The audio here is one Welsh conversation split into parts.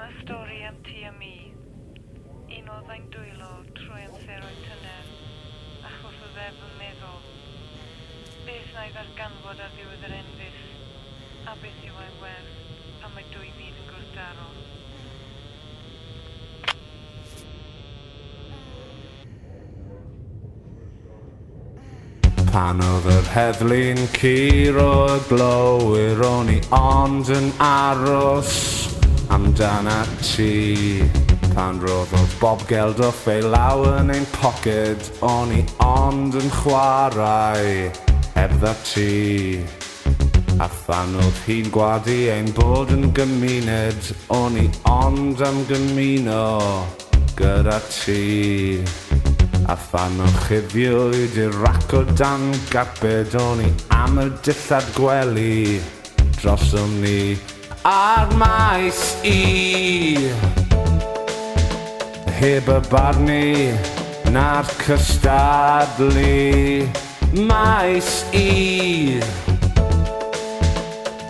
y stori am ti a mi. Un oedd ein dwylo trwy amseroedd tynner, achos oedd ef yn meddwl. Beth na i ddarganfod ar ddiwedd yr enfys, a beth yw ei werth pan mae dwy fyd yn gwrthdaro. Pan oedd yr heddlu'n curo y glowyr, o'n i ond yn aros amdana ti. Pan roddodd Bob Geldof ei law yn ein poced, o'n i ond yn chwarae hebdda ti. A phan oedd hi'n gwadu ein bod yn gymuned, o'n i ond am gymuno gyda ti. A phan o chuddiwyd i'r rac o dan garbed, o'n i am y dillad gwely drosom ni ar Maes E. Heb y barnu na'r cystadlu Maes E.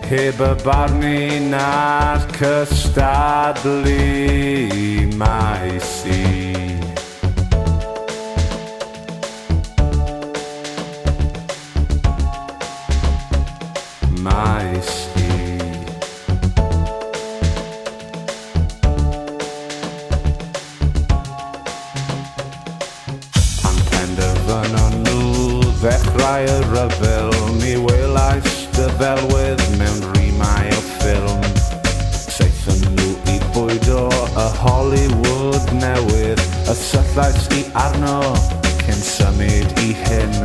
Heb y barnu na'r cystadlu Maes E. Maes E. Pan penderfynon nhw ddechrau y ryfel, mi welais dy ddelwedd mewn rimau o ffilm. Saethon nhw i bwydo y Hollywood newydd, y syllais i arno cyn symud I hyn.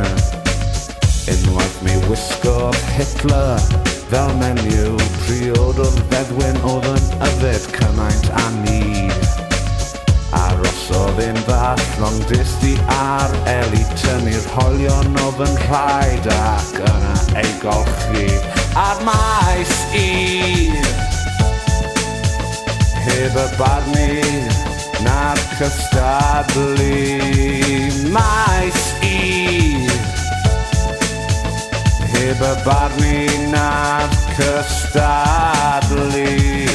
Unwaith mi wisgodd Hitler fel menyw, priododd feddwyn oedd yn yfed cymaint a ni. Arosodd un ddall rhwng disti ar Eli, tynnu'r holion oedd yn rhaid ac yna ei golchi ar Maes E. Heb y barnu na'r cystadlu Maes E. Heb y barnu na'r cystadlu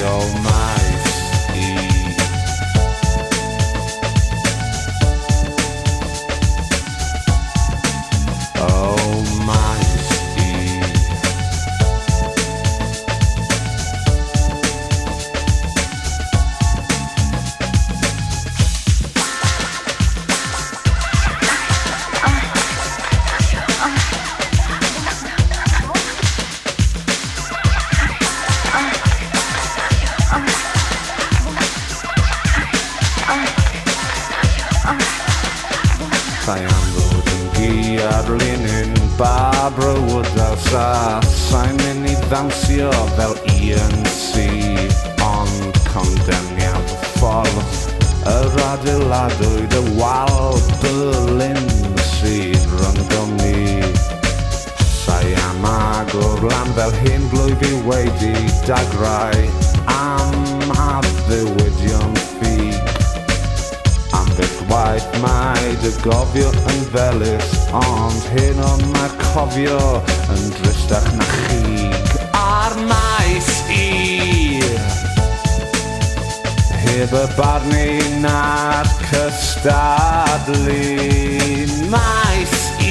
o Maes E. O Maes E. Sa'i am ddod yn gi ar linyn Barbara Woodhouse, a sa'i'n mynd I ddawnsio fel ENC, ond condemniad y ffordd yr adeiladwyd y wal Berlin sydd rhyngom ni. Sa'i am agor lan fel hyn blwydd I wedi dagrau am addewidion ffug. Ambell waith mae dy gofio yn felys, ond hyn ond mae'r cofio yn dristach na chig ar Maes E. Heb y barnu na'r cystadlu Maes E.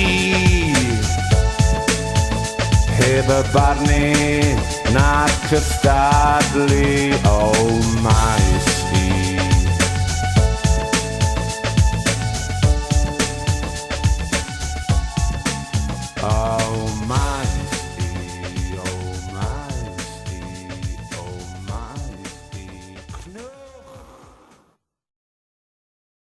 Heb y barnu na'r cystadlu o Maes E. Oh my